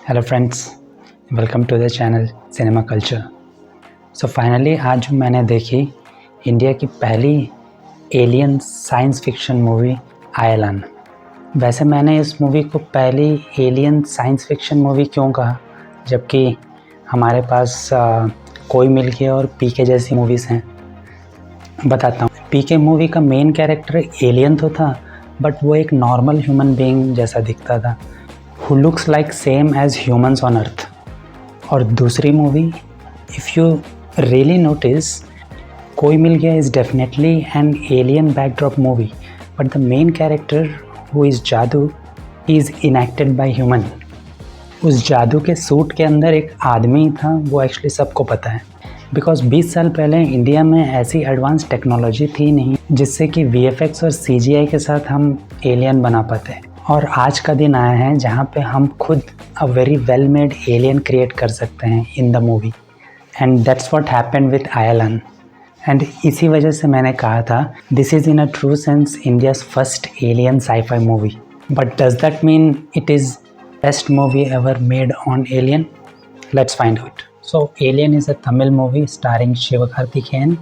Hello friends, welcome to the channel Cinema Culture. So finally आज मैंने देखी India की पहली alien science fiction movie Ayalaan. वैसे मैंने इस मूवी को पहली एलियन साइंस फिक्शन मूवी क्यों कहा, जबकि हमारे पास कोई मिल गया और पीके जैसी मूवीज़ हैं। बताता हूँ। पीके मूवी का मेन कैरेक्टर एलियन तो था, बट वो एक नॉर्मल ह्यूमन बीइंग जैसा दिखता था, who looks like same as humans on earth। और दूसरी movie, if you really notice, कोई मिल गया is definitely an alien backdrop movie, but the main character who is जादू is enacted by human। उस जादू के सूट के अंदर एक आदमी था, वो एक्चुअली सबको पता है, बिकॉज 20 साल पहले इंडिया में ऐसी एडवांस टेक्नोलॉजी थी नहीं जिससे कि VFX और CGI के साथ हम एलियन बना पाते। और आज का दिन आया है जहाँ पे हम खुद a very well made alien create कर सकते हैं in the movie, and that's what happened with Ayalaan. एंड इसी वजह से मैंने कहा था this is in a true sense India's first alien sci-fi movie. But does that mean it is best movie ever made on alien? Let's find out. So alien is a Tamil movie starring Sivakarthikeyan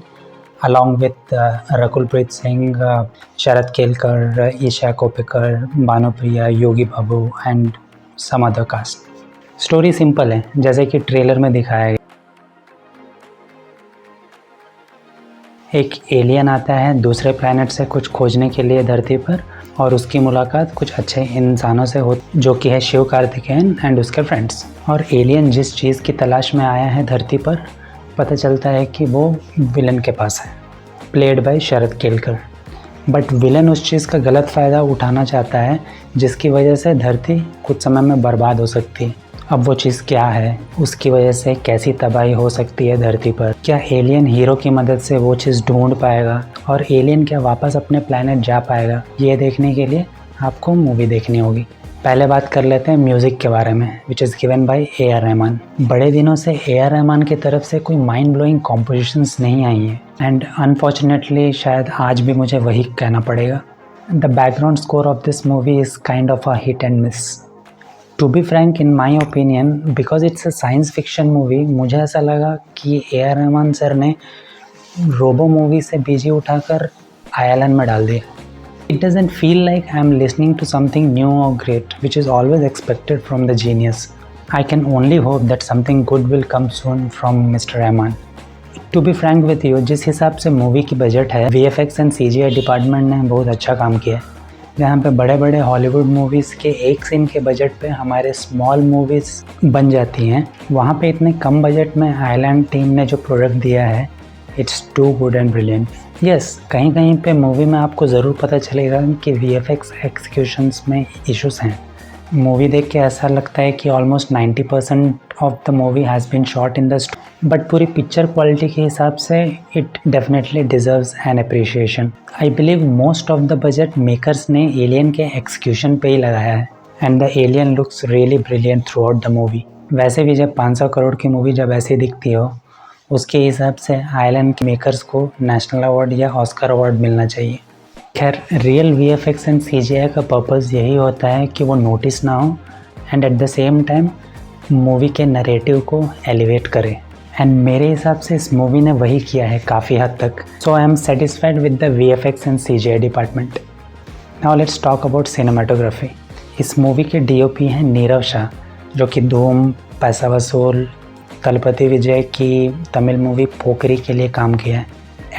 along with Rakulpreet Singh, Sharat Kelkar, Isha Kopikar, Bhanupriya, Yogi Babu and some other cast। Story simple है, जैसे कि trailer में दिखाया गया। एक alien आता है दूसरे प्लैनेट से कुछ खोजने के लिए धरती पर, और उसकी मुलाकात कुछ अच्छे इंसानों से हो जो कि है शिव कार्तिकेयन एंड उसके फ्रेंड्स। और एलियन जिस चीज़ की तलाश में आया है धरती पर, पता चलता है कि वो विलन के पास है, played by Sharad Kelkar. But villain उस चीज़ का गलत फ़ायदा उठाना चाहता है जिसकी वजह से धरती कुछ समय में बर्बाद हो सकती है। अब वो चीज़ क्या है, उसकी वजह से कैसी तबाही हो सकती है धरती पर, क्या एलियन हीरो की मदद से वो चीज़ ढूंढ पाएगा, और एलियन क्या वापस अपने प्लैनेट जा पाएगा, ये देखने के लिए आपको मूवी देखनी होगी। पहले बात कर लेते हैं म्यूज़िक के बारे में, which is given by AR Rahman. बड़े दिनों से AR रहमान की तरफ से कोई माइंड ब्लोइंग कॉम्पोजिशंस नहीं आई हैं, एंड अनफॉर्चुनेटली शायद आज भी मुझे वही कहना पड़ेगा। The background score of this movie is kind of a hit and miss. To be frank, in my opinion, because it's a science fiction movie, मुझे ऐसा लगा कि AR रहमान सर ने रोबो मूवी से बीजी उठाकर आयलान में डाल दिया। It doesn't feel like I'm listening to something new or great, which is always expected from the genius. I can only hope that something good will come soon from Mr. Rahman. To be frank with you, जिस हिसाब से movie की budget है, VFX and CGI department ने बहुत अच्छा काम किया है। जहाँ पे बड़े बड़े हॉलीवुड मूवीज़ के एक सीन के बजट पे हमारे स्मॉल मूवीज़ बन जाती हैं, वहाँ पे इतने कम बजट में आयलैंड टीम ने जो प्रोडक्ट दिया है, it's too good and brilliant. Yes, कहीं कहीं पे मूवी में आपको ज़रूर पता चलेगा कि VFX एक्सिक्यूशंस में इश्यूज़ हैं। मूवी देख के ऐसा लगता है कि almost 90% of the movie has been shot in the studio, but पूरी पिक्चर क्वालिटी के हिसाब से it definitely deserves an appreciation. I believe most of the budget makers ने एलियन के एक्सिक्यूशन पे ही लगाया है, and the alien looks really brilliant throughout the movie. वैसे भी जब 500 करोड़ की मूवी जब ऐसे दिखती हो, उसके हिसाब से आयलैंड के मेकर्स को नेशनल अवार्ड या ऑस्कर अवार्ड मिलना चाहिए। खैर, रियल VFX एंड CGI का पर्पज़ यही होता है कि वो नोटिस ना हो, and at the same time movie के नरेटिव को एलिवेट करे, एंड मेरे हिसाब से इस मूवी ने वही किया है काफ़ी हद तक। So I am satisfied with the VFX and CGI department. Now let's talk about cinematography. इस मूवी के DOP हैं नीरव शाह, जो कि धूम, पैसा वसूल, तलपति विजय की तमिल मूवी पोकरी के लिए काम किया है,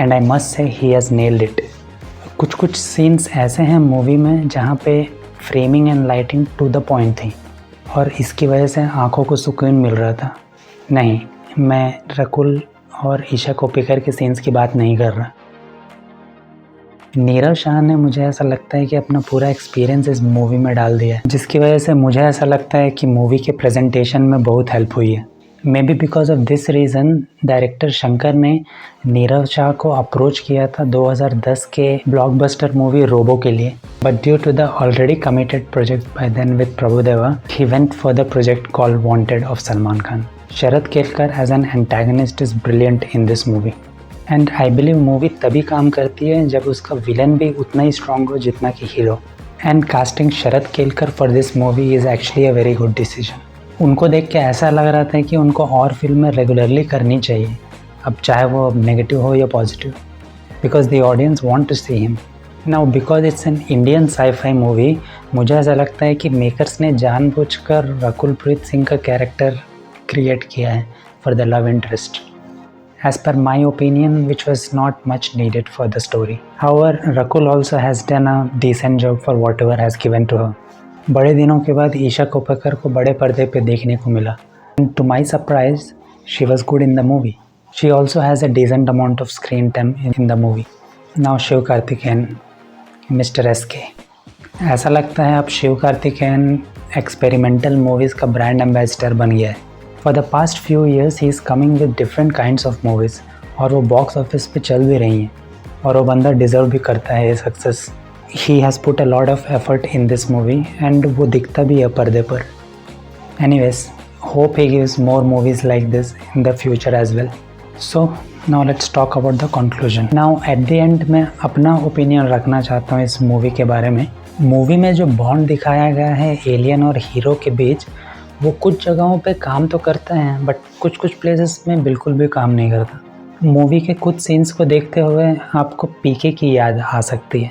and I must say he has nailed it. कुछ कुछ सीन्स ऐसे हैं मूवी में जहाँ पे framing and lighting to the point थी, और इसकी वजह से आंखों को सुकून मिल रहा था। नहीं, मैं रकुल और ईशा कोपिकर के सीन्स की बात नहीं कर रहा। नीरव शाह ने, मुझे ऐसा लगता है कि अपना पूरा एक्सपीरियंस इस मूवी में डाल दिया है, जिसकी वजह से मुझे ऐसा लगता है कि मूवी के प्रेजेंटेशन में बहुत हेल्प हुई है। May be because of this reason director Shankar ने नीरव शाह को अप्रोच किया था 2010 के ब्लॉकबस्टर मूवी रोबो के लिए, but due to the already committed project by then with Prabhudeva, he went for the project called Wanted of Salman Khan. Sharad Kelkar as an antagonist is brilliant in this movie, and I believe movie तभी काम करती है जब उसका villain भी उतना ही strong हो जितना कि hero. And casting Sharad Kelkar for this movie is actually a very good decision. उनको देख के ऐसा लग रहा था कि उनको और फिल्में रेगुलरली करनी चाहिए, अब चाहे वो नेगेटिव हो या positive, because the audience want to see him. Now because it's an Indian sci-fi movie, मुझे ऐसा लगता है कि मेकर्स ने जानबूझकर रकुल प्रीत सिंह का कैरेक्टर क्रिएट किया है for the love interest, as per my opinion, which was not much needed for the story. However, Rakul also has done a decent job for whatever has given to her. बड़े दिनों के बाद ईशा कोप्पिकर को बड़े पर्दे पे देखने को मिला, and to my surprise, she was good in the movie. She also has a decent amount of screen time in the movie. Now Shiv Karthikeyan, Mr. SK. ऐसा लगता है अब शिव कार्तिकेयन एक्सपेरिमेंटल मूवीज़ का ब्रांड एम्बेसडर बन गया है। For the past few years he is coming with different kinds of movies और वो बॉक्स ऑफिस पे चल भी रही हैं और वो बंदा डिज़र्व भी करता है ये success. He has put a lot of effort in this movie and वो दिखता भी है पर्दे पर। Anyways, hope he gives more movies like this in the future as well. So now let's talk about the conclusion. Now at the end मैं अपना opinion रखना चाहता हूँ इस मूवी के बारे में। मूवी में जो बॉन्ड दिखाया गया है एलियन और हीरो के बीच, वो कुछ जगहों पे काम तो करता है बट कुछ प्लेसेस में बिल्कुल भी काम नहीं करता। मूवी के कुछ सीन्स को देखते हुए आपको पीके की याद आ सकती है।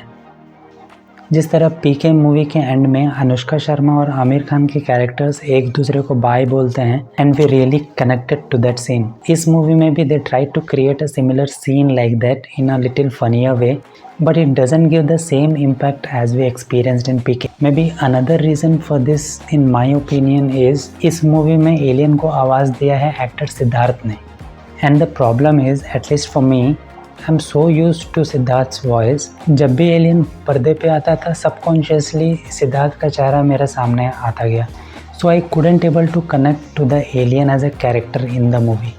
जिस तरह पीके मूवी के एंड में अनुष्का शर्मा और आमिर खान के कैरेक्टर्स एक दूसरे को बाय बोलते हैं and we really connected to that scene. इस मूवी में भी they try to create a similar scene like that in a little funnier way, but it doesn't give the same impact as we experienced in PK. Maybe another reason for this in my opinion is इस movie में alien को आवाज़ दिया है actor Siddharth ने, and the problem is at least for me I'm so used to सिद्धार्थ's voice, जब भी alien पर्दे पे आता था सबकॉन्शियसली सिद्धार्थ का चेहरा मेरे सामने आता गया, so I couldn't able to connect to the alien as a character in the movie.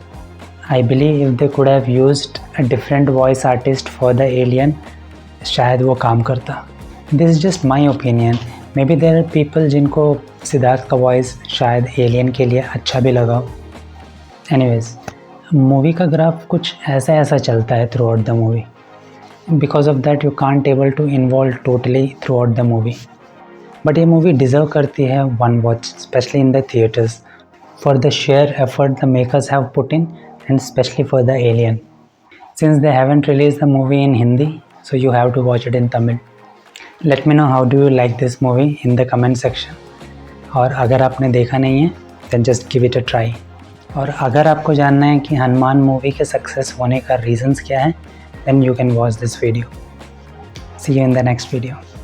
I believe if they could have used a different voice artist for the alien, शायद वो काम करता। This is just my opinion, maybe there are people जिनको सिद्धार्थ का voice शायद alien के लिए अच्छा भी लगा। एनीवेज, मूवी का ग्राफ कुछ ऐसा चलता है throughout the movie, because of that you can't able to involve totally throughout the movie, but ये मूवी डिज़र्व करती है one watch, specially in the theatres, for the sheer effort the makers have put in and specially for the alien, since they haven't release the movie in Hindi, so you have to watch it in Tamil. Let me know how do you like this movie in the comment section. और अगर आपने देखा नहीं है then just give it a try. और अगर आपको जानना है कि हनुमान मूवी के सक्सेस होने का रीजंस क्या है then you can watch this video. See you in the next video.